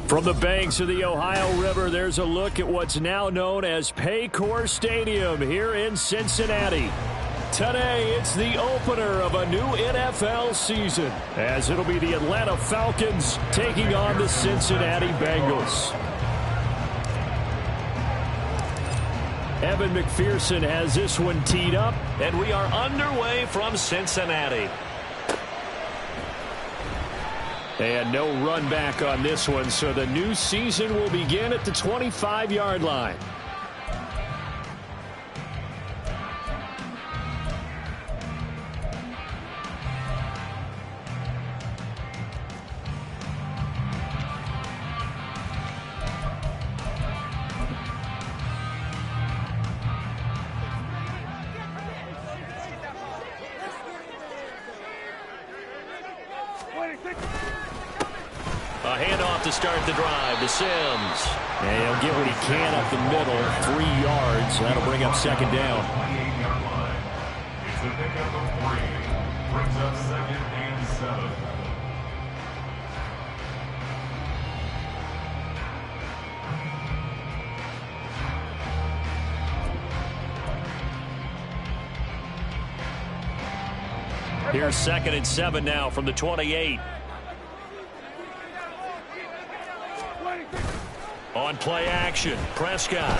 From the banks of the Ohio River, there's a look at what's now known as Paycor Stadium here in Cincinnati. Today, it's the opener of a new NFL season, as it'll be the Atlanta Falcons taking on the Cincinnati Bengals. Evan McPherson has this one teed up, and we are underway from Cincinnati. And no run back on this one, so the new season will begin at the 25-yard line. A handoff to start the drive to Sims. And he'll get what he can up the middle, 3 yards. That'll bring up second down. It's a pickup of 3. Brings up 2nd and 7. Here's 2nd and 7 now from the 28. On play action, Prescott.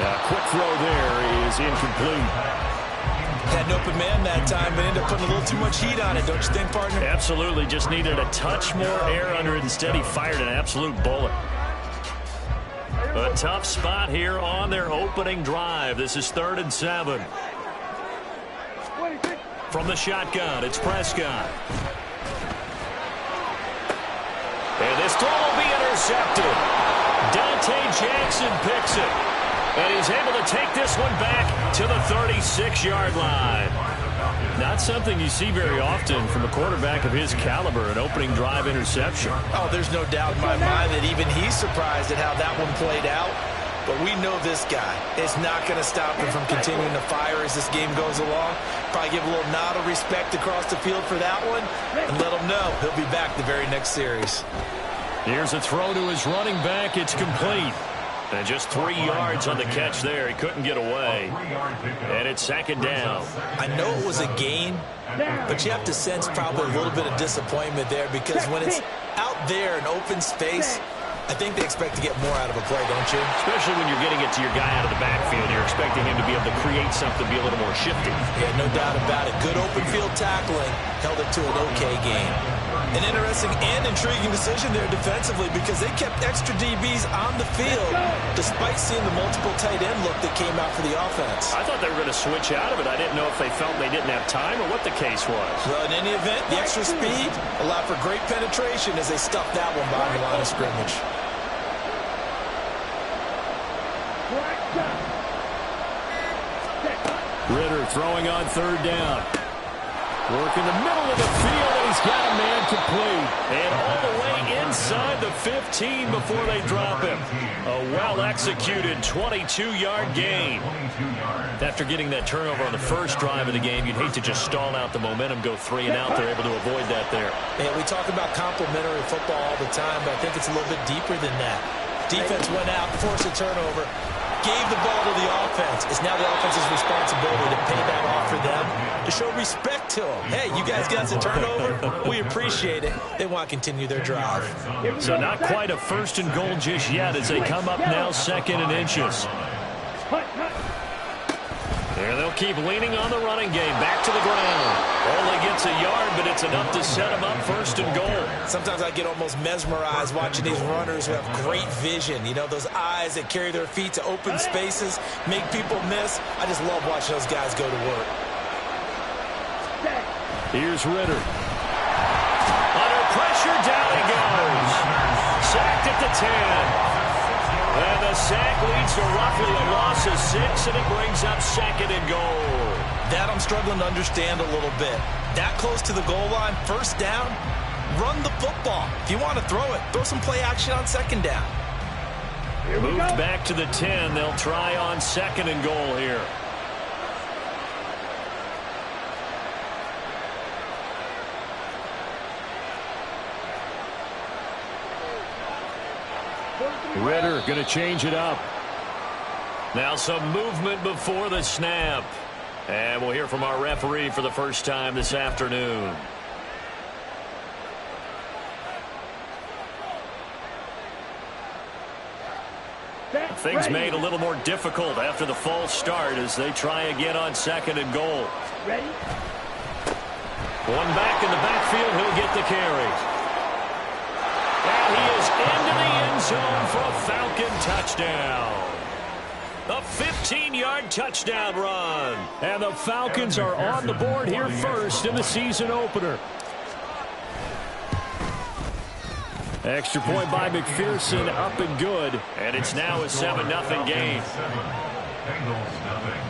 A quick throw there is incomplete. Had an open man that time, but ended up putting a little too much heat on it, don't you think, partner? Absolutely, just needed a touch more air under it. Instead, he fired an absolute bullet. A tough spot here on their opening drive. This is 3rd and 7. From the shotgun, it's Prescott. And this throw will be intercepted. Dante Jackson picks it. And he's able to take this one back to the 36-yard line. Not something you see very often from a quarterback of his caliber, an opening drive interception. Oh, there's no doubt in my mind that even he's surprised at how that one played out. But we know this guy is not going to stop him from continuing to fire as this game goes along. Probably give a little nod of respect across the field for that one and let him know he'll be back the very next series. Here's a throw to his running back. It's complete. And just 3 yards on the catch there. He couldn't get away. And it's 2nd down. I know it was a gain, but you have to sense probably a little bit of disappointment there because when it's out there in open space, I think they expect to get more out of a play, don't you? Especially when you're getting it to your guy out of the backfield. You're expecting him to be able to create something, be a little more shifty. Yeah, no doubt about it. Good open field tackling held it to an okay game. An interesting and intriguing decision there defensively because they kept extra DBs on the field despite seeing the multiple tight end look that came out for the offense. I thought they were going to switch out of it. I didn't know if they felt they didn't have time or what the case was. Well, in any event, the extra speed allowed for great penetration as they stuffed that one behind the line of scrimmage. Ritter throwing on 3rd down. Work in the middle of the field, and he's got a man complete. And all the way inside the 15 before they drop him. A well-executed 22-yard gain. After getting that turnover on the first drive of the game, you'd hate to just stall out the momentum, go 3 and out. They're able to avoid that there. Yeah, we talk about complementary football all the time, but I think it's a little bit deeper than that. Defense went out, forced a turnover, gave the ball to the offense. It's now the offense's responsibility to pay that off for them, to show respect to them. Hey, you guys got the turnover. We appreciate it. They want to continue their drive. So not quite a 1st and goal just yet as they come up now 2nd and inches. And they'll keep leaning on the running game. Back to the ground. Only gets a yard, but it's enough to set him up 1st and goal. Sometimes I get almost mesmerized watching these runners who have great vision. You know, those eyes that carry their feet to open spaces, make people miss. I just love watching those guys go to work. Here's Ritter. Under pressure, down he goes. Sacked at the 10. And the sack leads to roughly a loss of 6, and it brings up 2nd and goal. That I'm struggling to understand a little bit. That close to the goal line, 1st down, run the football. If you want to throw it, throw some play action on 2nd down. Moved back to the 10. They'll try on 2nd and goal here. Ritter going to change it up. Now some movement before the snap. And we'll hear from our referee for the first time this afternoon. Things made a little more difficult after the false start as they try again on 2nd and goal. Ready? One back in the backfield, he'll get the carry. And he is into the end zone for a Falcon touchdown. A 15-yard touchdown run. And the Falcons are on the board here first in the season opener. Extra point by McPherson, up and good. And it's now a 7-0 game. Bengals nothing.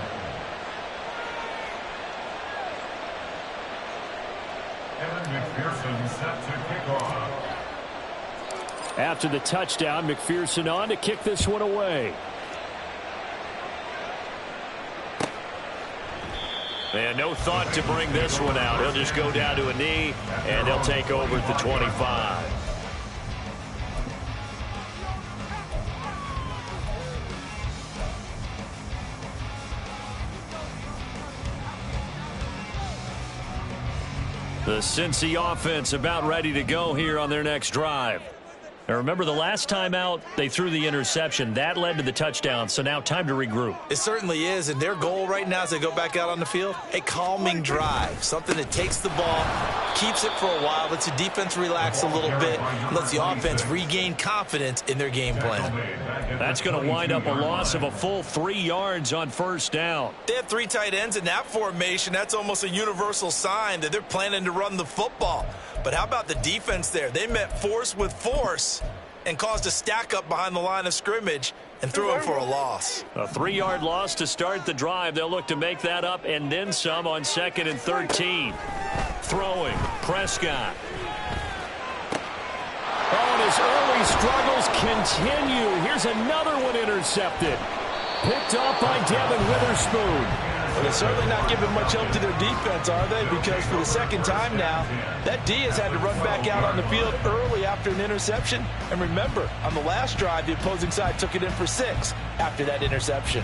Evan McPherson set to kick off. After the touchdown, McPherson on to kick this one away. And no thought to bring this one out. He'll just go down to a knee, and they'll take over at the 25. The Cincy offense about ready to go here on their next drive. Now remember, the last time out, they threw the interception. That led to the touchdown, so now time to regroup. It certainly is, and their goal right now as they go back out on the field, a calming drive. Something that takes the ball, keeps it for a while, lets the defense relax a little bit, lets the offense regain confidence in their game plan. That's going to wind up a loss of a full 3 yards on 1st down. They have 3 tight ends in that formation. That's almost a universal sign that they're planning to run the football. But how about the defense there? They met force with force and caused a stack up behind the line of scrimmage and threw him for a loss. A 3-yard loss to start the drive. They'll look to make that up and then some on 2nd and 13. Throwing, Prescott. Oh, and his early struggles continue. Here's another one intercepted. Picked off by Devin Witherspoon. Well, they're certainly not giving much help to their defense, are they? Because for the 2nd time now, that D has had to run back out on the field early after an interception. And remember, on the last drive, the opposing side took it in for 6 after that interception.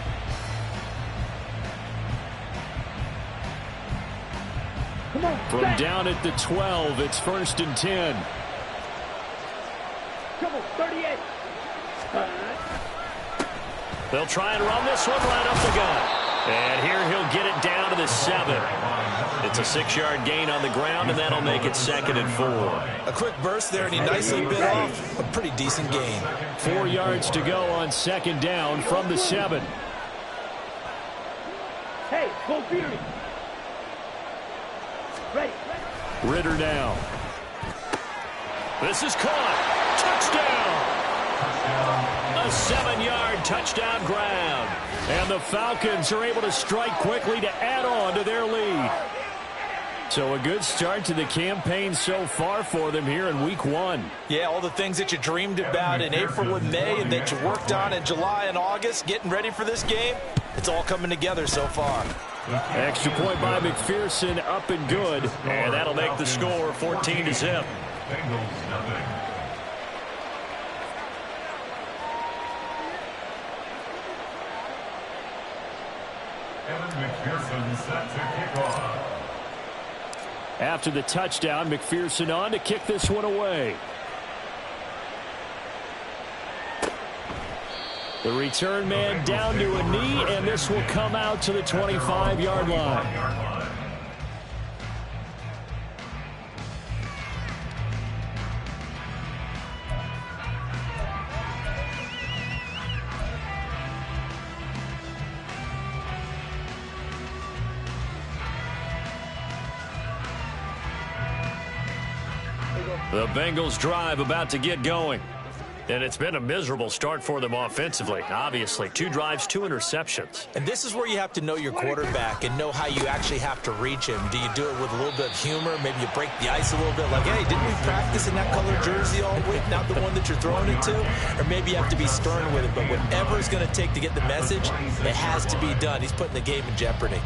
From down at the 12, it's 1st and 10. Come on, 38. They'll try and run this one right up the gut. And here he'll get it down to the 7. It's a 6-yard gain on the ground, and that'll make it 2nd and 4. A quick burst there, and he nicely bit off a pretty decent gain. 4 yards to go on 2nd down from the 7. Hey, go Fury. Ready. Ritter now. This is caught. Touchdown. A 7-yard touchdown grab. And the Falcons are able to strike quickly to add on to their lead. So a good start to the campaign so far for them here in week 1. Yeah, all the things that you dreamed about in April and May and that you worked on in July and August, getting ready for this game, it's all coming together so far. Extra point by McPherson, up and good. And that'll make the score 14-0. Bengals nothing. Evan McPherson set to kick off. After the touchdown, McPherson on to kick this one away. The return man down to a knee, and this will come out to the 25-yard line. The Bengals drive about to get going. And it's been a miserable start for them offensively. Obviously, 2 drives, 2 interceptions. And this is where you have to know your quarterback and know how you actually have to reach him. Do you do it with a little bit of humor? Maybe you break the ice a little bit like, hey, didn't we practice in that color jersey all week, not the one that you're throwing it to? Or maybe you have to be stern with it. But whatever it's going to take to get the message, it has to be done. He's putting the game in jeopardy.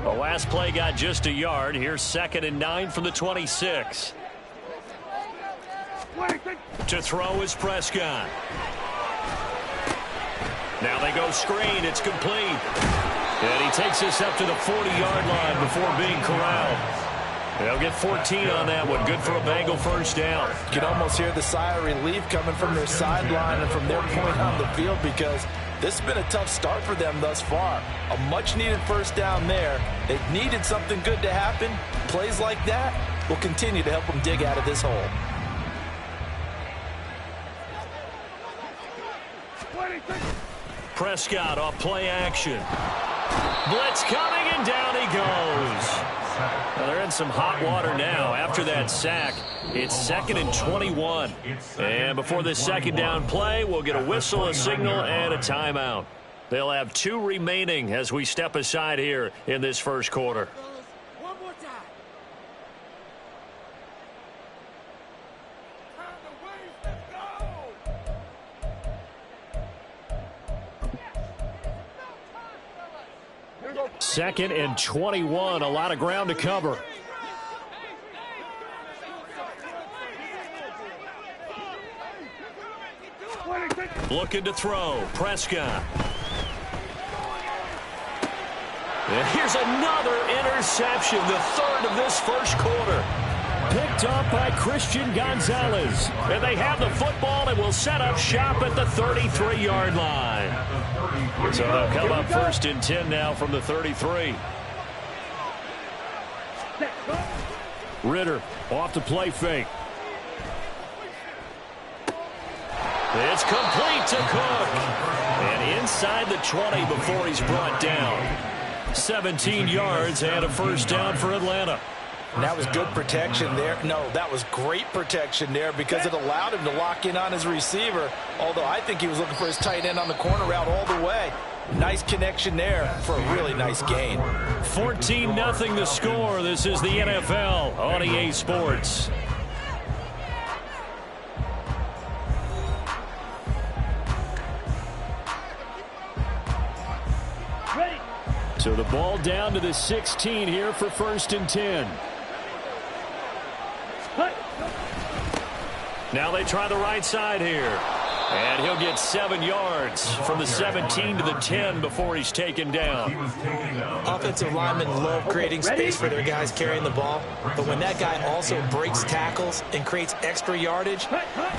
The last play got just a yard. Here's 2nd and 9 from the 26. To throw is Prescott. Now they go screen. It's complete. And he takes this up to the 40-yard line before being corralled. They'll get 14 on that one. Good for a Bengal first down. You can almost hear the sigh of relief coming from their sideline and from their point on the field, because this has been a tough start for them thus far. A much-needed first down there. They've needed something good to happen. Plays like that will continue to help them dig out of this hole. Prescott off play action. Blitz coming, and down he goes. Well, they're in some hot water now after that sack. It's 2nd and 21. And before this second down play, we'll get a whistle, a signal, and a timeout. They'll have 2 remaining as we step aside here in this first quarter. One more time. Second and 21, a lot of ground to cover. Looking to throw, Prescott. And here's another interception, the 3rd of this first quarter. Picked up by Christian Gonzalez. And they have the football and will set up shop at the 33-yard line. So they'll come up 1st and 10 now from the 33. Ritter off the play fake. It's complete to Cook. And inside the 20 before he's brought down. 17 yards and a first down for Atlanta. And that was good protection there. No, that was great protection there because it allowed him to lock in on his receiver, although I think he was looking for his tight end on the corner route all the way. Nice connection there for a really nice gain. 14-0 the score. This is the NFL on EA Sports. Ready. So the ball down to the 16 here for 1st and 10. Now they try the right side here. And he'll get 7 yards from the 17 to the 10 before he's taken down. Offensive linemen love creating space for their guys carrying the ball. But when that guy also breaks tackles and creates extra yardage,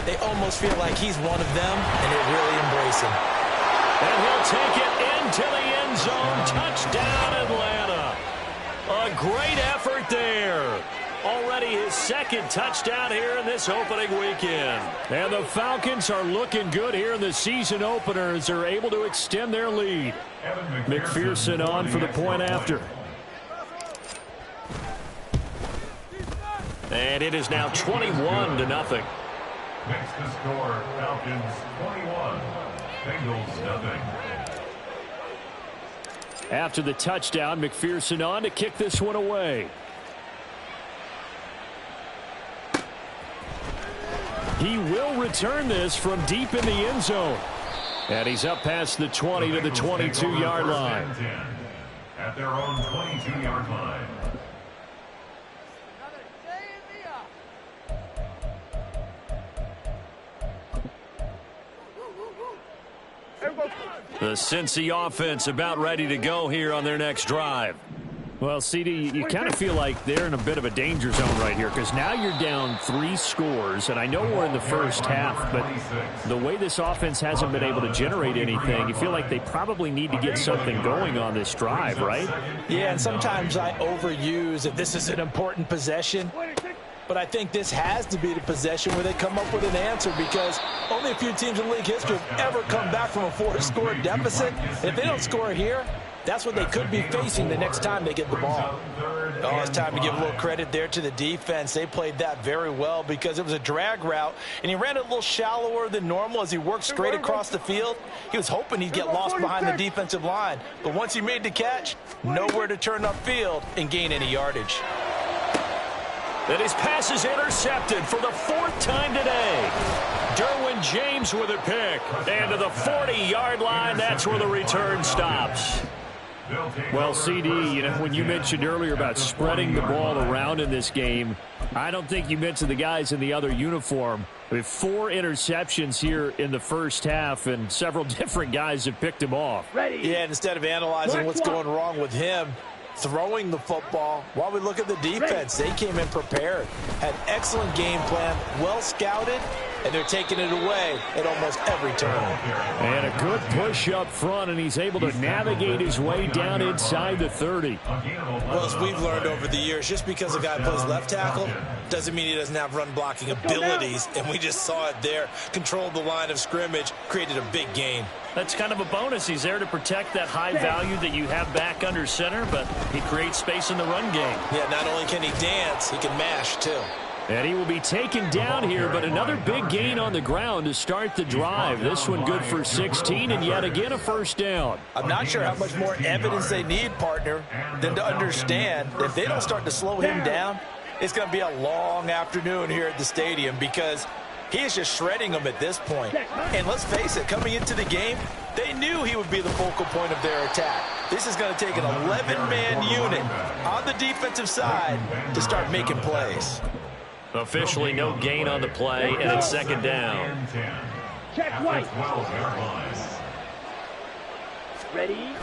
they almost feel like he's one of them, and they really embrace him. And he'll take it into the end zone. Touchdown, Atlanta. A great effort there. Already his 2nd touchdown here in this opening weekend. And the Falcons are looking good here in the season opener as they're able to extend their lead. McPherson on for the point after. And it is now 21-0. Next to score, Falcons 21, Bengals nothing. After the touchdown, McPherson on to kick this one away. He will return this from deep in the end zone. And he's up past the 20 to the 22-yard line. At their own 22-yard line. The Cincy offense about ready to go here on their next drive. Well, CD, you kind of feel like they're in a bit of a danger zone right here because now you're down 3 scores, and I know we're in the first half, but the way this offense hasn't been able to generate anything, you feel like they probably need to get something going on this drive, right? Yeah, and sometimes I overuse that this is an important possession, but I think this has to be the possession where they come up with an answer because only a few teams in league history have ever come back from a 4-score deficit. If they don't score here, that's what they could be facing the next time they get the ball. Oh, it's time to give a little credit there to the defense. They played that very well because it was a drag route, and he ran it a little shallower than normal as he worked straight across the field. He was hoping he'd get lost behind the defensive line, but once he made the catch, nowhere to turn upfield and gain any yardage. And his pass is intercepted for the 4th time today. Derwin James with a pick. And to the 40-yard line, that's where the return stops. Well, CD, you know, when you mentioned earlier about spreading the ball around in this game, I don't think you mentioned the guys in the other uniform. We have 4 interceptions here in the first half, and several different guys have picked him off. Ready. Yeah, and instead of analyzing what's going wrong with him, throwing the football, while we look at the defense, they came in prepared, had excellent game plan, well scouted, and they're taking it away at almost every turn. And a good push up front, and he's able to navigate his way down inside the 30. Well, as we've learned over the years, just because a guy plays left tackle doesn't mean he doesn't have run blocking abilities, and we just saw it there. Controlled the line of scrimmage, created a big gain. That's kind of a bonus. He's there to protect that high value that you have back under center, but he creates space in the run game. Yeah, not only can he dance, he can mash too. And he will be taken down here, but another big gain on the ground to start the drive. This one good for 16, and yet again a first down. I'm not sure how much more evidence they need, partner, than to understand that if they don't start to slow him down, it's going to be a long afternoon here at the stadium because he is just shredding them at this point. And let's face it, coming into the game, they knew he would be the focal point of their attack. This is going to take an 11-man unit on the defensive side to start making plays. Officially no gain on the play, and it's second down. Check white. Ready.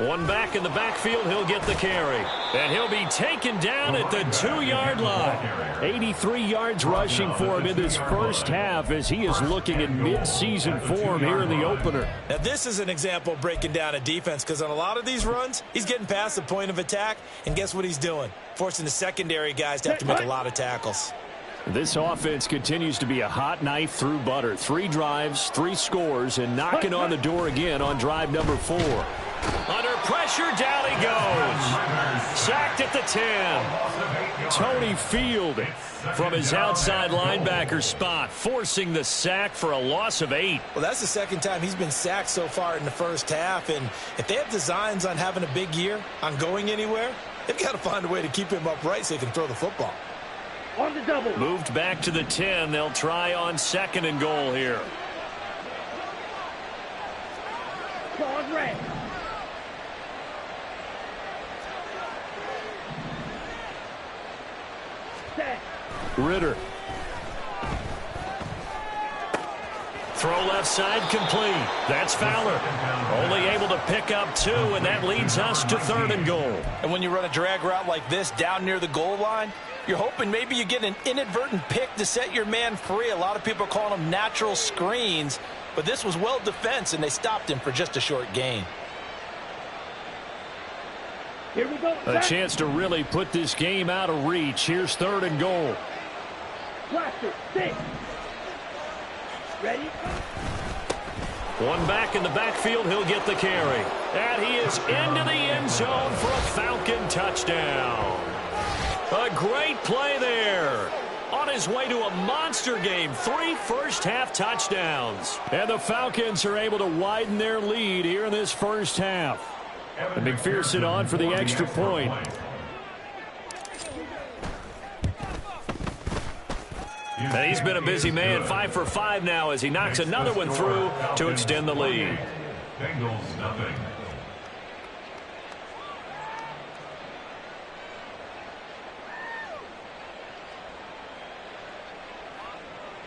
One back in the backfield, he'll get the carry. And he'll be taken down at the 2-yard line. 83 yards rushing for him in this first half as he is looking in mid-season form here in the opener. Now, this is an example of breaking down a defense because on a lot of these runs, he's getting past the point of attack, and guess what he's doing? Forcing the secondary guys to have to make a lot of tackles. This offense continues to be a hot knife through butter. 3 drives, 3 scores, and knocking on the door again on drive number 4. Under pressure, down he goes. Sacked at the 10. Tony Field from his outside linebacker spot, forcing the sack for a loss of 8. Well, that's the second time he's been sacked so far in the first half, and if they have designs on having a big year, on going anywhere, they've got to find a way to keep him upright so he can throw the football. On the double. Moved back to the 10. They'll try on 2nd and goal here. Claws red. Set. Ritter. Throw left side complete. That's Fowler. Only able to pick up 2, and that leads us to 3rd and goal. And when you run a drag route like this down near the goal line, you're hoping maybe you get an inadvertent pick to set your man free. A lot of people are calling them natural screens, but this was well defense, and they stopped him for just a short gain. Here we go. A chance to really put this game out of reach. Here's 3rd and goal. Blaster. 6. Ready. One back in the backfield, he'll get the carry. And he is into the end zone for a Falcon touchdown. A great play there. On his way to a monster game, 3 first-half touchdowns. And the Falcons are able to widen their lead here in this first half. And McPherson on for the extra point. And he's been a busy man, 5 for 5 now as he knocks another one through to extend the lead. Bengals nothing.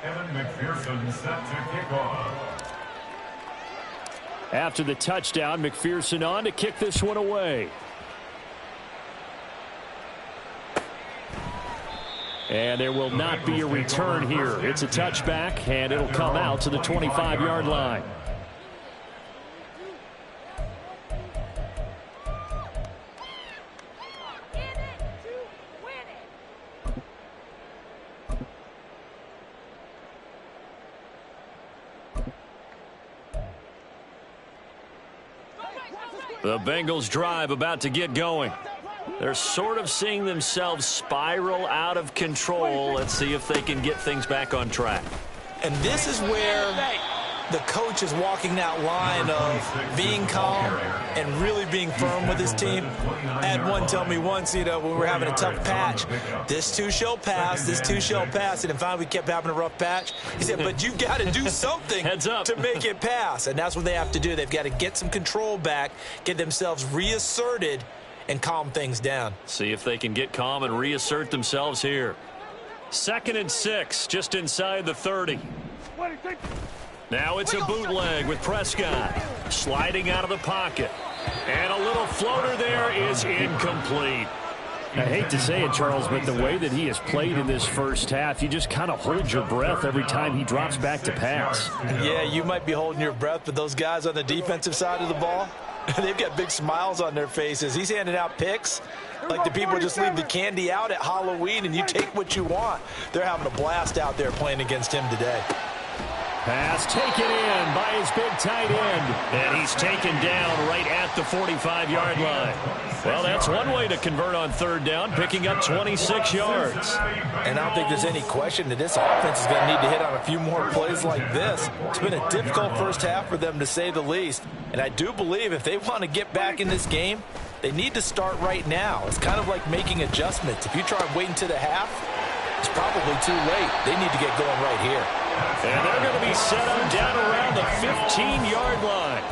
Evan McPherson set to kick off. After the touchdown, McPherson on to kick this one away. And there will not be a return here. It's a touchback, and it'll come out to the 25-yard line. The Bengals drive about to get going. They're sort of seeing themselves spiral out of control. Let's see if they can get things back on track. And this is where the coach is walking that line of being calm and really being firm with his team. I had one tell me once, when we were having a tough patch, this too shall pass, this too shall pass. And finally we kept having a rough patch. He said, but you've got to do something to make it pass. And that's what they have to do. They've got to get some control back, get themselves reasserted, and calm things down. See if they can get calm and reassert themselves here. 2nd and 6, just inside the 30. Now it's a bootleg with Prescott sliding out of the pocket. And a little floater there is incomplete. I hate to say it, Charles, but the way that he has played in this first half, you just kind of hold your breath every time he drops back to pass. Yeah, you might be holding your breath, but those guys on the defensive side of the ball, they've got big smiles on their faces. He's handing out picks like the people just leave the candy out at Halloween and you take what you want. They're having a blast out there playing against him today. Pass taken in by his big tight end. And he's taken down right at the 45-yard line. Well, that's one way to convert on 3rd down, picking up 26 yards. And I don't think there's any question that this offense is going to need to hit on a few more plays like this. It's been a difficult first half for them, to say the least. And I do believe if they want to get back in this game, they need to start right now. It's kind of like making adjustments. If you try and wait until the half, it's probably too late. They need to get going right here. And they're going to be set up down around the 15-yard line.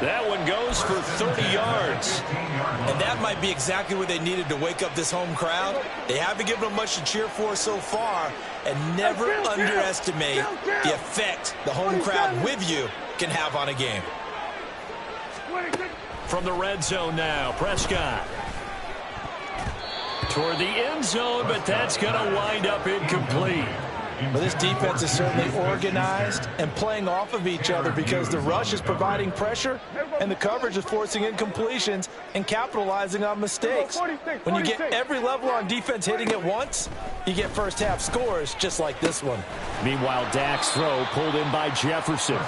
That one goes for 30 yards. And that might be exactly what they needed to wake up this home crowd. They haven't given them much to cheer for so far. And never underestimate the effect the home crowd with you can have on a game. From the red zone now, Prescott. Toward the end zone, but that's going to wind up incomplete. But this defense is certainly organized and playing off of each other because the rush is providing pressure and the coverage is forcing incompletions and capitalizing on mistakes. When you get every level on defense hitting at once, you get first half scores just like this one. Meanwhile, Dak's throw pulled in by Jefferson.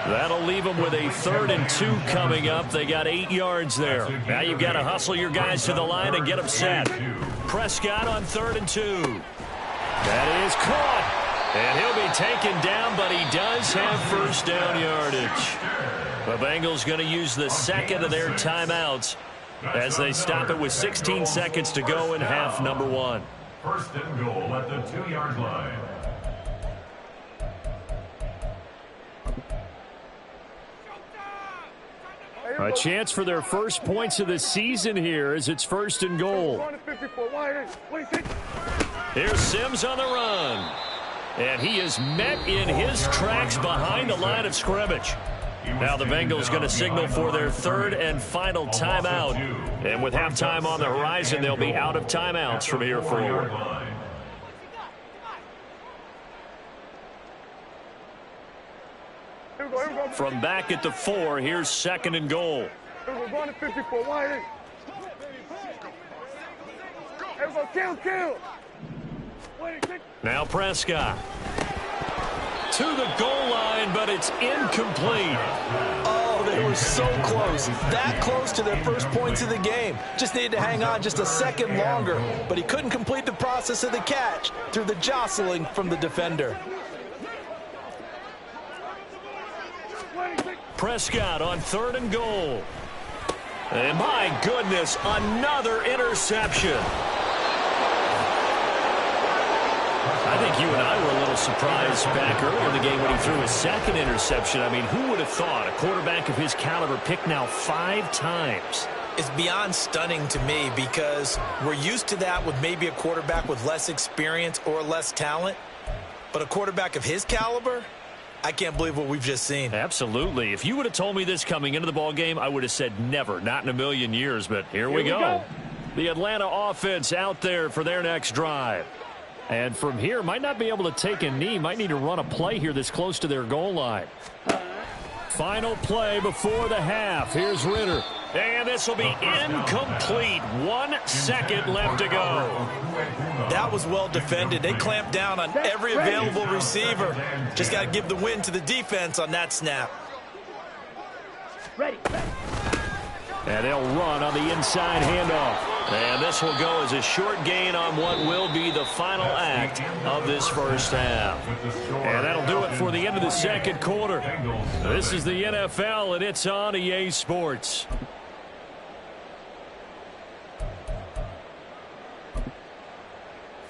That'll leave them with a 3rd and 2 coming up. They got 8 yards there. Now you've got to hustle your guys to the line and get them set. Prescott on 3rd and 2. That is caught. And he'll be taken down, but he does have first down yardage. The Bengals going to use the 2nd of their timeouts as they stop it with 16 seconds to go in half number 1. 1st and goal at the 2-yard line. A chance for their first points of the season here as it's 1st and goal. Here's Sims on the run. And he is met in his tracks behind the line of scrimmage. Now the Bengals going to signal for their 3rd and final timeout. And with halftime on the horizon, they'll be out of timeouts from here forward. From back at the 4, here's 2nd and goal. Now Prescott. To the goal line, but it's incomplete. Oh, they were so close. That close to their first points of the game. Just needed to hang on just a second longer. But he couldn't complete the process of the catch through the jostling from the defender. Prescott on 3rd and goal. And my goodness, another interception. I think you and I were a little surprised back earlier in the game when he threw his 2nd interception. I mean, who would have thought a quarterback of his caliber picked now 5 times? It's beyond stunning to me because we're used to that with maybe a quarterback with less experience or less talent. But a quarterback of his caliber, I can't believe what we've just seen. Absolutely. If you would have told me this coming into the ball game, I would have said never, not in a million years. But here we go. The Atlanta offense out there for their next drive. And from here, might not be able to take a knee. Might need to run a play here this close to their goal line. Final play before the half. Here's Ritter. And this will be incomplete. 1 second left to go. That was well defended. They clamped down on every available receiver. Just got to give the win to the defense on that snap. Ready. And they'll run on the inside handoff. And this will go as a short gain on what will be the final act of this first half. And that'll do it for the end of the second quarter. This is the NFL, and it's on EA Sports.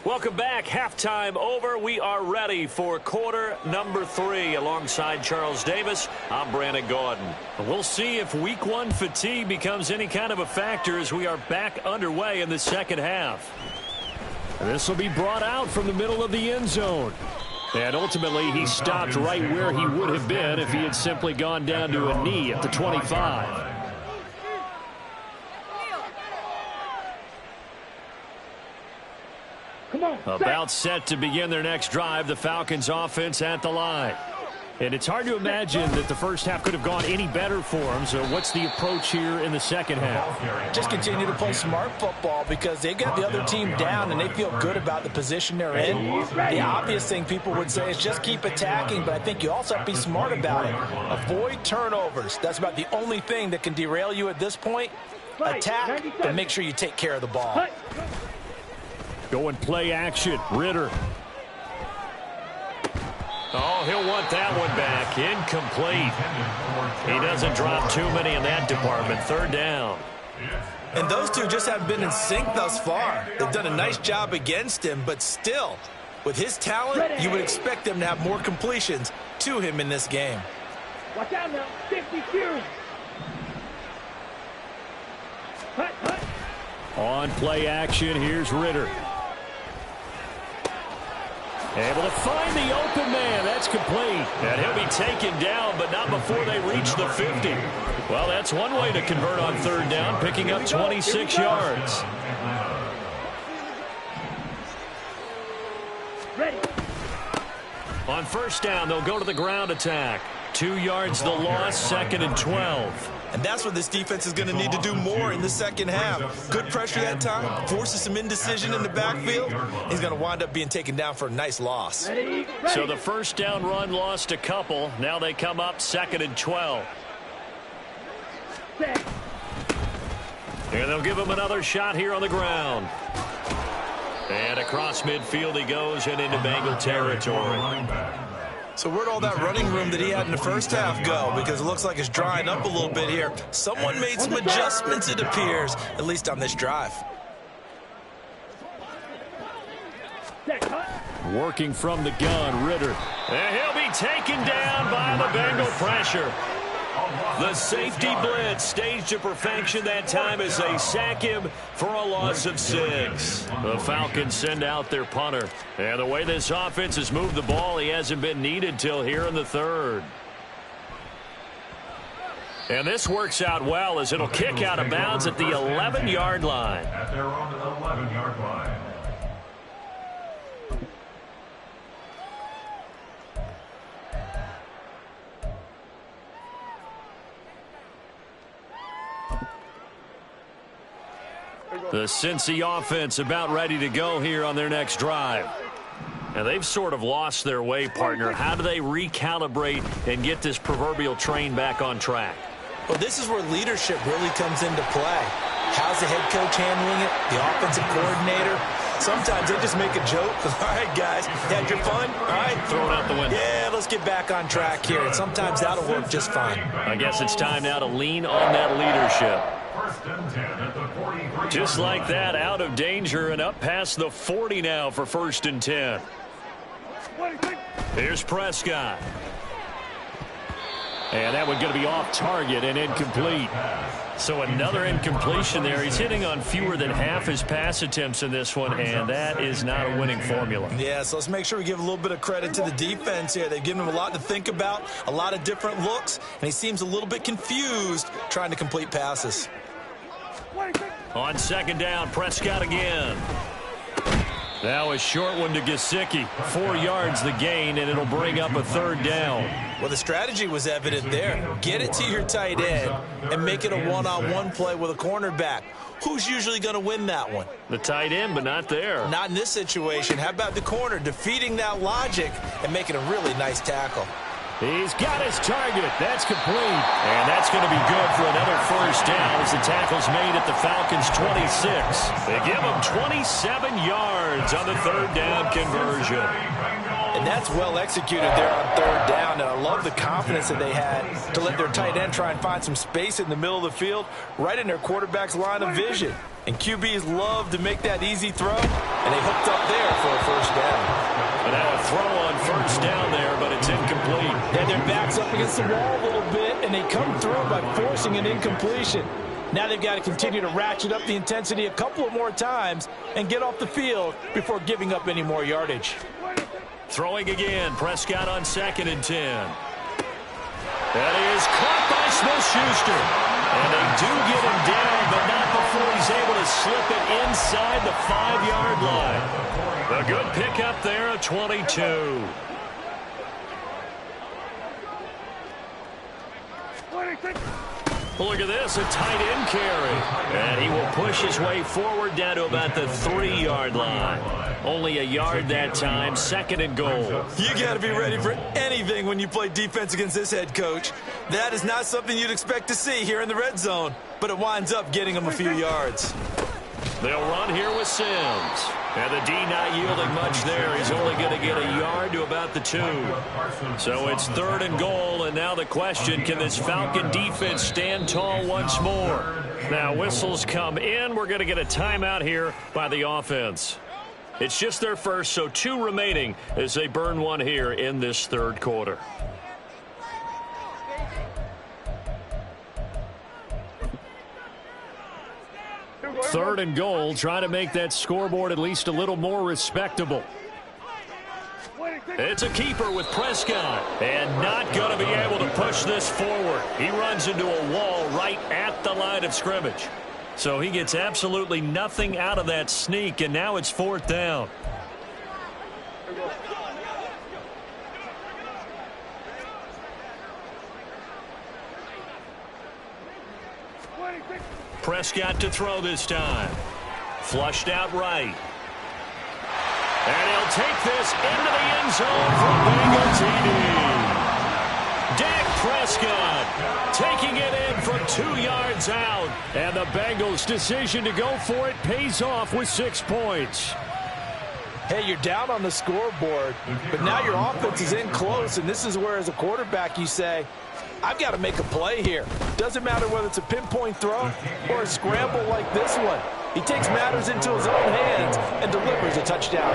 Welcome back. Halftime over. We are ready for quarter number 3. Alongside Charles Davis, I'm Brandon Gordon. We'll see if week 1 fatigue becomes any kind of a factor as we are back underway in the second half. This will be brought out from the middle of the end zone. And ultimately, he stopped right where he would have been if he had simply gone down to a knee at the 25. About set to begin their next drive, the Falcons offense at the line. And it's hard to imagine that the first half could have gone any better for them. So what's the approach here in the second half? Just continue to play smart football because they got the other team down and they feel good about the position they're in. The obvious thing people would say is just keep attacking, but I think you also have to be smart about it. Avoid turnovers. That's about the only thing that can derail you at this point. Attack, but make sure you take care of the ball. Going play action. Ritter. Oh, he'll want that one back. Incomplete. He doesn't drop too many in that department. Third down. And those two just haven't been in sync thus far. They've done a nice job against him, but still, with his talent, you would expect them to have more completions to him in this game. Watch out now. 52. On play action, here's Ritter. Able to find the open man. That's complete. And he'll be taken down, but not before they reach the 50. Well, that's one way to convert on third down, picking up 26 yards. Ready. On first down, they'll go to the ground attack. 2 yards the loss, 2nd and 12. And that's what this defense is going to need to do more in the second half. Good pressure that time, forces some indecision in the backfield. He's going to wind up being taken down for a nice loss. Ready. So the first down run lost a couple. Now they come up 2nd and 12. Set. And they'll give him another shot here on the ground. And across midfield he goes and into Bengal territory. So where'd all that running room that he had in the first half go? Because it looks like it's drying up a little bit here. Someone made some adjustments, it appears, at least on this drive. Working from the gun, Ritter. And he'll be taken down by the Bengal pressure. The safety blitz staged to perfection that time as they sack him for a loss of 6. The Falcons send out their punter. And the way this offense has moved the ball, he hasn't been needed till here in the third. And this works out well as it'll kick out of bounds at the 11-yard line. At their own 11-yard line. The Cincy offense about ready to go here on their next drive. And they've sort of lost their way, partner. How do they recalibrate and get this proverbial train back on track? Well, this is where leadership really comes into play. How's the head coach handling it? The offensive coordinator? Sometimes they just make a joke. All right, guys, had your fun? All right. Throw it out the window. Yeah, let's get back on track here. And sometimes that'll work just fine. I guess it's time now to lean on that leadership. First and 10 at the 43. Just like that, out of danger and up past the 40 now for 1st and 10. Here's Prescott. And that one going to be off target and incomplete. So another incompletion there. He's hitting on fewer than half his pass attempts in this one, and that is not a winning formula. Yeah, so let's make sure we give a little bit of credit to the defense here. They've given him a lot to think about, a lot of different looks, and he seems a little bit confused trying to complete passes. On second down, Prescott again. Now a short one to Gesicki. 4 yards the gain, and it'll bring up a third down. Well, the strategy was evident there. Get it to your tight end and make it a one-on-one play with a cornerback. Who's usually going to win that one? The tight end, but not there. Not in this situation. How about the corner defeating that logic and making a really nice tackle? He's got his target. That's complete. And that's going to be good for another first down as the tackle's made at the Falcons' 26. They give them 27 yards on the third down conversion. And that's well executed there on third down. And I love the confidence that they had to let their tight end try and find some space in the middle of the field, right in their quarterback's line of vision. And QBs love to make that easy throw, and they hooked up there for a first down. And now a throw on first down there, but it's incomplete. Then their back's up against the wall a little bit, and they come through by forcing an incompletion. Now they've got to continue to ratchet up the intensity a couple of more times and get off the field before giving up any more yardage. Throwing again, Prescott on 2nd and 10. That is caught by Smith-Schuster. And they do get him down, but not before he's able to slip it inside the 5-yard line. A good pickup there of 22. Look at this, a tight end carry. And he will push his way forward down to about the 3-yard line. Only a yard that time, 2nd and goal. You got to be ready for anything when you play defense against this head coach. That is not something you'd expect to see here in the red zone, but it winds up getting them a few yards. They'll run here with Sims. And the D not yielding much there. He's only going to get a yard to about the 2. So it's 3rd and goal, and now the question, can this Falcon defense stand tall once more? Now whistles come in. We're going to get a timeout here by the offense. It's just their first, so 2 remaining as they burn one here in this 3rd quarter. Third and goal, trying to make that scoreboard at least a little more respectable. It's a keeper with Prescott, and not going to be able to push this forward. He runs into a wall right at the line of scrimmage. So he gets absolutely nothing out of that sneak, and now it's 4th down. Prescott to throw this time. Flushed out right. And he'll take this into the end zone for Bengal TD. Dak Prescott taking it in from 2 yards out. And the Bengals' decision to go for it pays off with 6 points. Hey, you're down on the scoreboard, but now your offense is in close, and this is where, as a quarterback, you say, I've got to make a play here. Doesn't matter whether it's a pinpoint throw or a scramble like this one. He takes matters into his own hands and delivers a touchdown.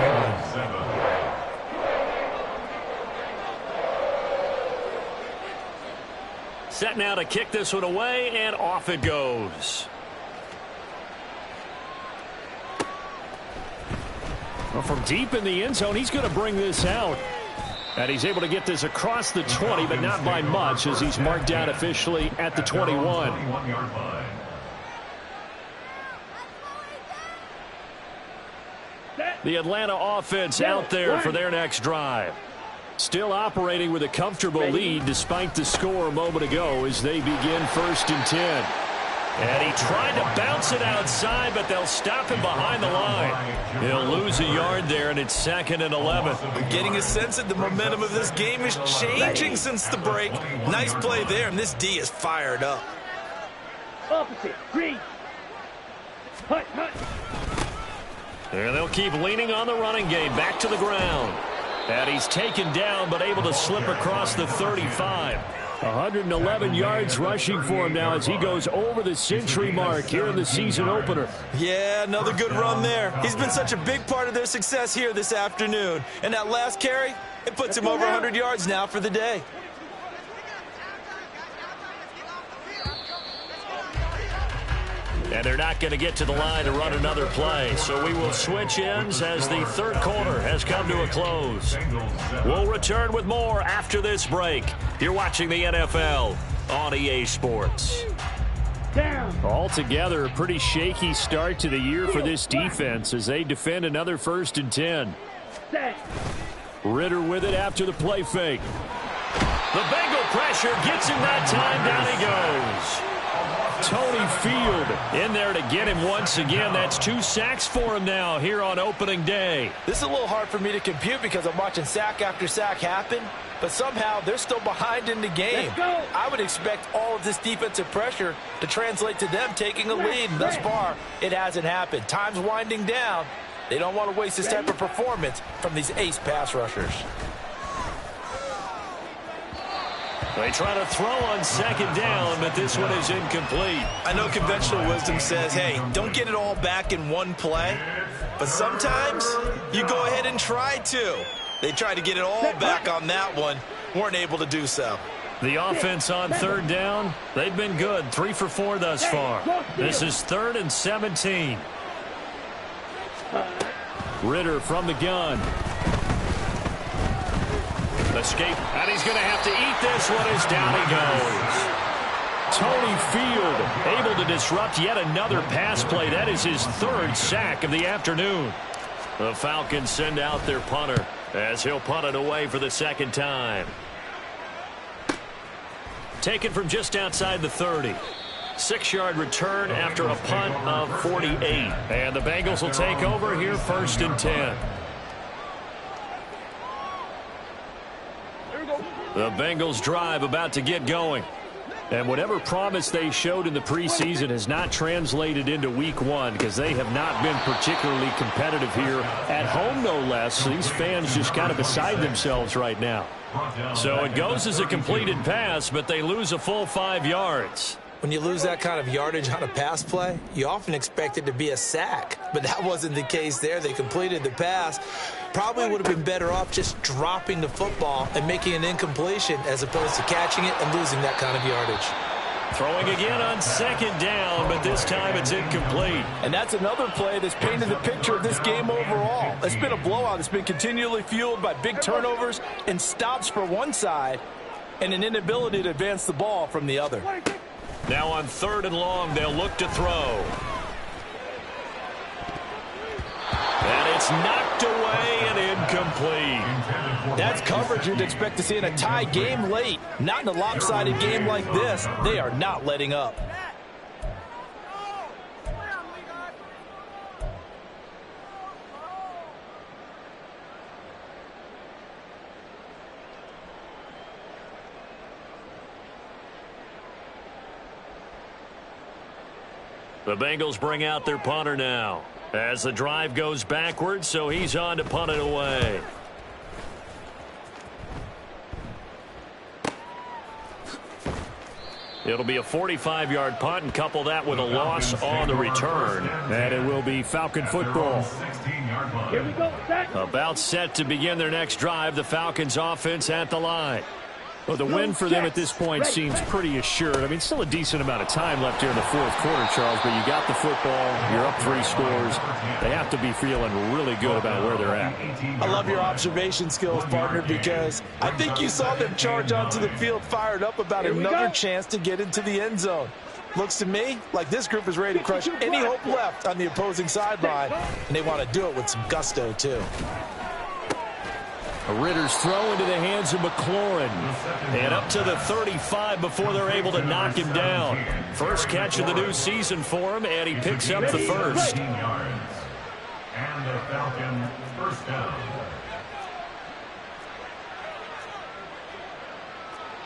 Set now to kick this one away, and off it goes. Well, from deep in the end zone, he's going to bring this out. And he's able to get this across the 20, but not by much, as he's marked down officially at the 21. The Atlanta offense out there for their next drive. Still operating with a comfortable lead despite the score a moment ago as they begin 1st and 10. And he tried to bounce it outside, but they'll stop him behind the line. He'll lose a yard there, and it's 2nd and 11. I'm getting a sense that the momentum of this game is changing since the break. Nice play there, and this D is fired up. Opposite, green. Hut, hut. And they'll keep leaning on the running game, back to the ground. And he's taken down, but able to slip across the 35. 111 yards rushing for him now as he goes over the century mark here in the season opener. Yeah, another good run there. He's been such a big part of their success here this afternoon. And that last carry, it puts him over 100 yards now for the day. And they're not going to get to the line to run another play. So we will switch ends as the 3rd quarter has come to a close. We'll return with more after this break. You're watching the NFL on EA Sports. Altogether, a pretty shaky start to the year for this defense as they defend another 1st and 10. Ritter with it after the play fake. The Bengal pressure gets him that time. Down he goes. Tony Field in there to get him once again. That's 2 sacks for him now here on opening day. This is a little hard for me to compute because I'm watching sack after sack happen, but somehow they're still behind in the game. I would expect all of this defensive pressure to translate to them taking a lead, and thus far, it hasn't happened. Time's winding down. They don't want to waste this type of performance from these ace pass rushers. They try to throw on second down, but this one is incomplete. I know conventional wisdom says, hey, don't get it all back in one play, but sometimes you go ahead and try to. They tried to get it all back on that one, weren't able to do so. The offense on third down, they've been good, 3 for 4 thus far. This is 3rd and 17. Ritter from the gun. Escape, and he's going to have to eat this one as down he goes. Tony Field able to disrupt yet another pass play. That is his 3rd sack of the afternoon. The Falcons send out their punter as he'll punt it away for the 2nd time. Taken from just outside the 30. 6-yard return after a punt of 48. And the Bengals will take over here 1st and 10. The Bengals drive about to get going. And whatever promise they showed in the preseason has not translated into week 1 because they have not been particularly competitive here at home, no less. These fans just kind of beside themselves right now. So it goes as a completed pass, but they lose a full 5 yards. When you lose that kind of yardage on a pass play, you often expect it to be a sack, but that wasn't the case there. They completed the pass. Probably would have been better off just dropping the football and making an incompletion as opposed to catching it and losing that kind of yardage. Throwing again on 2nd down, but this time it's incomplete. And that's another play that's painted the picture of this game overall. It's been a blowout. It's been continually fueled by big turnovers and stops for one side and an inability to advance the ball from the other. Now on 3rd and long, they'll look to throw. And it's knocked away and incomplete. That's coverage you'd expect to see in a tie game late. Not in a lopsided game like this. They are not letting up. The Bengals bring out their punter now as the drive goes backwards, so he's on to punt it away. It'll be a 45-yard punt, and couple that with a loss on the return. And it will be Falcon football. Here we go, set. About set to begin their next drive, the Falcons offense at the line. Well, the win for them at this point seems pretty assured. I mean, still a decent amount of time left here in the 4th quarter, Charles, but you got the football, you're up 3 scores. They have to be feeling really good about where they're at. I love your observation skills, partner, because I think you saw them charge onto the field fired up about another chance to get into the end zone. Looks to me like this group is ready to crush any hope left on the opposing sideline, and they want to do it with some gusto, too. Ritter's throw into the hands of McLaurin. And up to the 35 before they're able to knock him down. First catch of the new season for him, and he picks up the first. And the Falcons first down.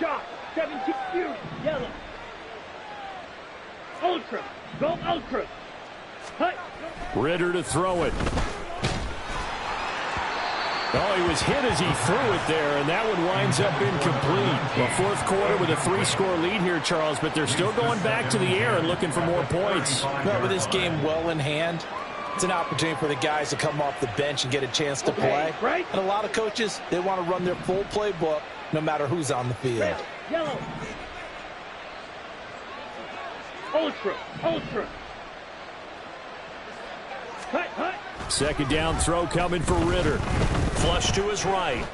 Shot, 17, yellow. Ultra, go ultra. Hut. Ritter to throw it. Oh, he was hit as he threw it there, and that one winds up incomplete. Well, 4th quarter with a 3-score lead here, Charles, but they're still going back to the air and looking for more points. Well, with this game well in hand, it's an opportunity for the guys to come off the bench and get a chance to play. Right. And a lot of coaches, they want to run their full playbook no matter who's on the field. Red, yellow. Ultra, ultra. Hut, hut. 2nd down throw coming for Ritter. Flush to his right.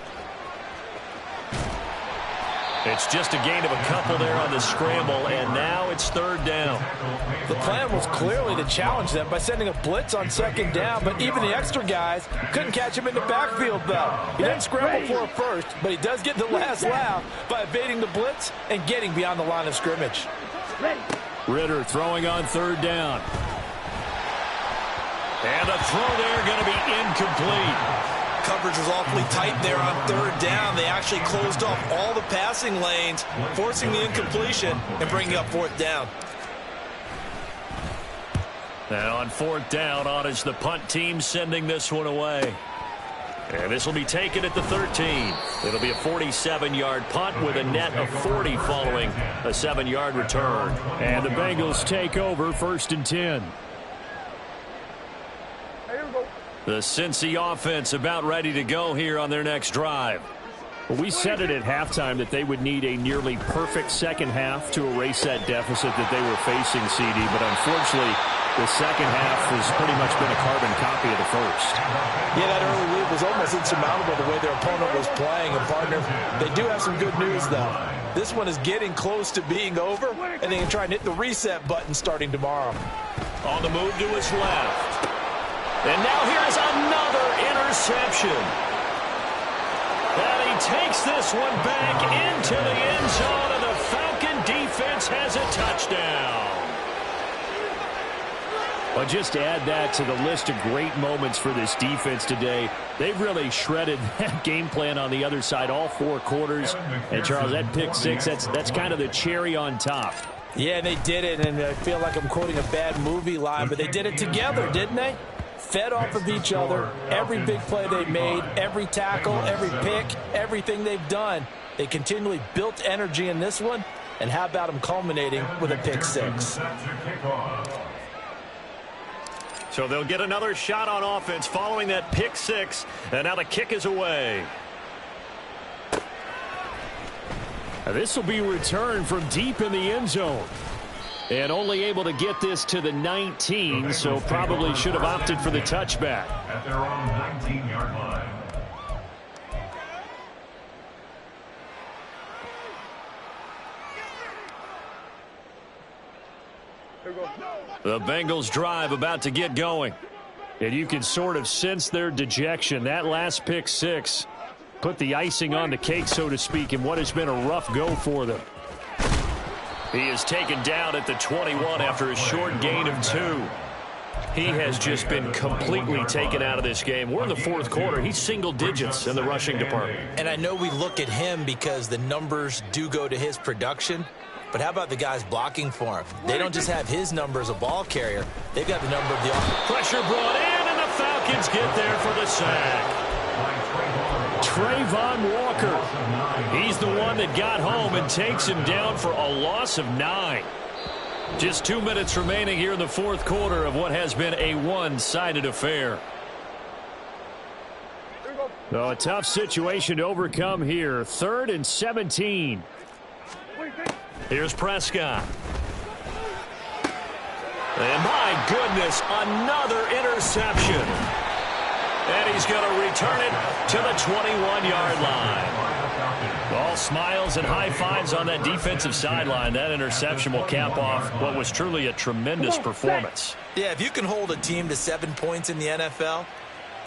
It's just a gain of a couple there on the scramble, and now it's 3rd down. The plan was clearly to challenge them by sending a blitz on 2nd down, but even the extra guys couldn't catch him in the backfield, though. He didn't scramble for a first, but he does get the last laugh by evading the blitz and getting beyond the line of scrimmage. Ready, Ritter throwing on third down. And a throw there going to be incomplete. Coverage was awfully tight there on third down. They actually closed off all the passing lanes, forcing the incompletion and bringing up fourth down. And on fourth down, on is the punt team sending this one away. And this will be taken at the 13. It'll be a 47-yard punt with a net of 40 following a 7-yard return. And the Bengals take over 1st and 10. The Cincy offense about ready to go here on their next drive. Well, we said it at halftime that they would need a nearly perfect second half to erase that deficit that they were facing, CD. But unfortunately, the second half has pretty much been a carbon copy of the first. Yeah, that early lead was almost insurmountable the way their opponent was playing. And, partner, they do have some good news, though. This one is getting close to being over, and they can try and hit the reset button starting tomorrow. On the move to his left. And now here's another interception. And he takes this one back into the end zone, and the Falcon defense has a touchdown. Well, just to add that to the list of great moments for this defense today, they've really shredded that game plan on the other side all 4 quarters. And, Charles, that pick six, that's kind of the cherry on top. Yeah, they did it, and I feel like I'm quoting a bad movie line, but they did it together, didn't they? Fed off of each other, every big play they made, every tackle, every pick, everything they've done. They continually built energy in this one, and how about them culminating with a pick six? So they'll get another shot on offense following that pick six, and now the kick is away. This will be returned from deep in the end zone. And only able to get this to the 19, so probably should have opted for the touchback. At their own 19-yard line. The Bengals drive about to get going. And you can sort of sense their dejection. That last pick six put the icing on the cake, so to speak, in what has been a rough go for them. He is taken down at the 21 after a short gain of 2. He has just been completely taken out of this game. We're in the 4th quarter. He's single digits in the rushing department. And I know we look at him because the numbers do go to his production. But how about the guys blocking for him? They don't just have his number as a ball carrier. They've got the number of the offense. Pressure brought in, and the Falcons get there for the sack. Trayvon Walker. He's the one that got home and takes him down for a loss of 9. Just 2 minutes remaining here in the 4th quarter of what has been a one-sided affair. So a tough situation to overcome here. 3rd and 17. Here's Prescott. And my goodness, another interception. And he's going to return it to the 21-yard line. All smiles and high fives on that defensive sideline. That interception will cap off what was truly a tremendous performance. Yeah, if you can hold a team to 7 points in the NFL,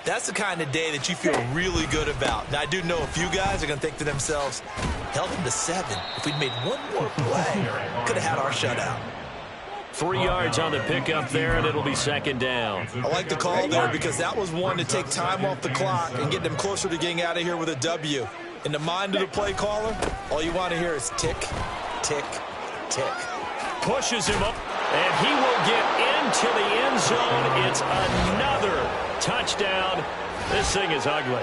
that's the kind of day that you feel really good about. Now, I do know a few guys are going to think to themselves, held them to 7. If we'd made one more play, could have had our shutout. 3 yards on the pickup there, and it'll be 2nd down. I like the call there because that was one to take time off the clock and get them closer to getting out of here with a W. In the mind of the play caller, all you want to hear is tick, tick, tick. Pushes him up, and he will get into the end zone. It's another touchdown. This thing is ugly.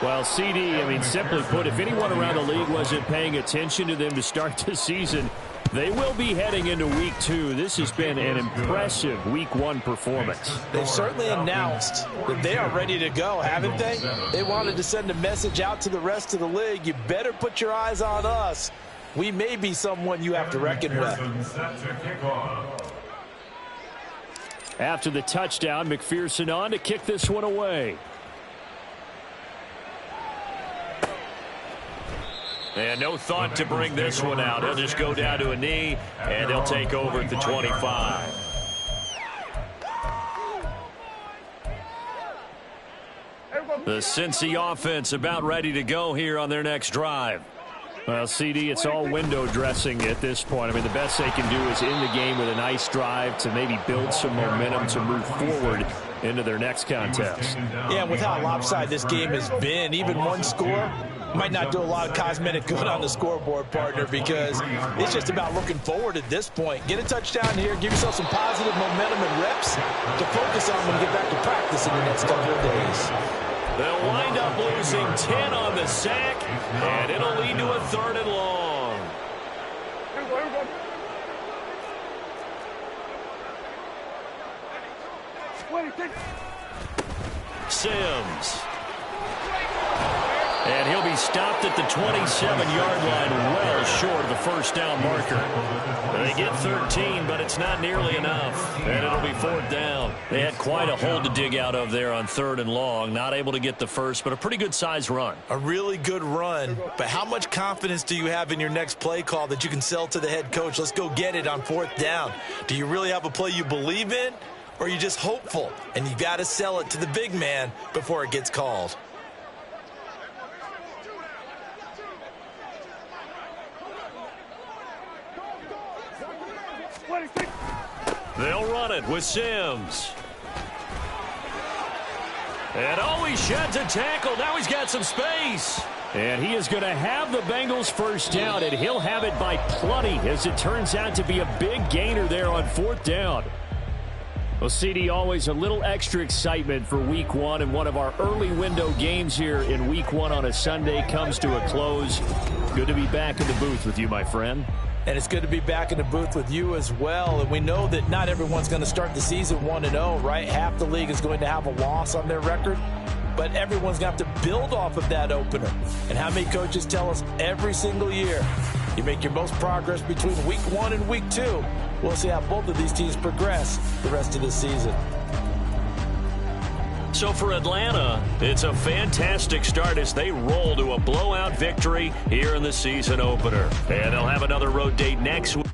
Well, CD, I mean, simply put, if anyone around the league wasn't paying attention to them to start the season, they will be heading into Week 2. This has been an impressive Week 1 performance. They've certainly announced that they are ready to go, haven't they? They wanted to send a message out to the rest of the league. You better put your eyes on us. We may be someone you have to reckon with. After the touchdown, McPherson on to kick this one away. And no thought to bring this one out. He'll just go down to a knee, and they'll take over at the 25. The Cincy offense about ready to go here on their next drive. Well, CD, it's all window dressing at this point. I mean, the best they can do is end the game with a nice drive to maybe build some momentum to move forward into their next contest. Yeah, with how lopsided this game has been, even one score might not do a lot of cosmetic good on the scoreboard, partner, because it's just about looking forward at this point. Get a touchdown here, give yourself some positive momentum and reps to focus on when you get back to practice in the next couple of days. They'll wind up losing 10 on the sack, and it'll lead to a 3rd and long. Sims. And he'll be stopped at the 27-yard line, well short of the first down marker. They get 13, but it's not nearly enough, and it'll be 4th down. They had quite a hole to dig out of there on 3rd and long. Not able to get the first, but a pretty good-sized run. A really good run, but how much confidence do you have in your next play call that you can sell to the head coach? Let's go get it on 4th down. Do you really have a play you believe in, or are you just hopeful, and you got to sell it to the big man before it gets called? They'll run it with Sims. And he sheds a tackle. Now he's got some space. And he is going to have the Bengals first down, and he'll have it by plenty, as it turns out to be a big gainer there on 4th down. Well, CD, always a little extra excitement for Week 1, and one of our early window games here in Week 1 on a Sunday comes to a close. Good to be back in the booth with you, my friend. And it's good to be back in the booth with you as well. And we know that not everyone's going to start the season 1-0, right? Half the league is going to have a loss on their record. But everyone's going to have to build off of that opener. And how many coaches tell us every single year, you make your most progress between Week 1 and Week 2. We'll see how both of these teams progress the rest of the season. So for Atlanta, it's a fantastic start as they roll to a blowout victory here in the season opener. And they'll have another road date next week.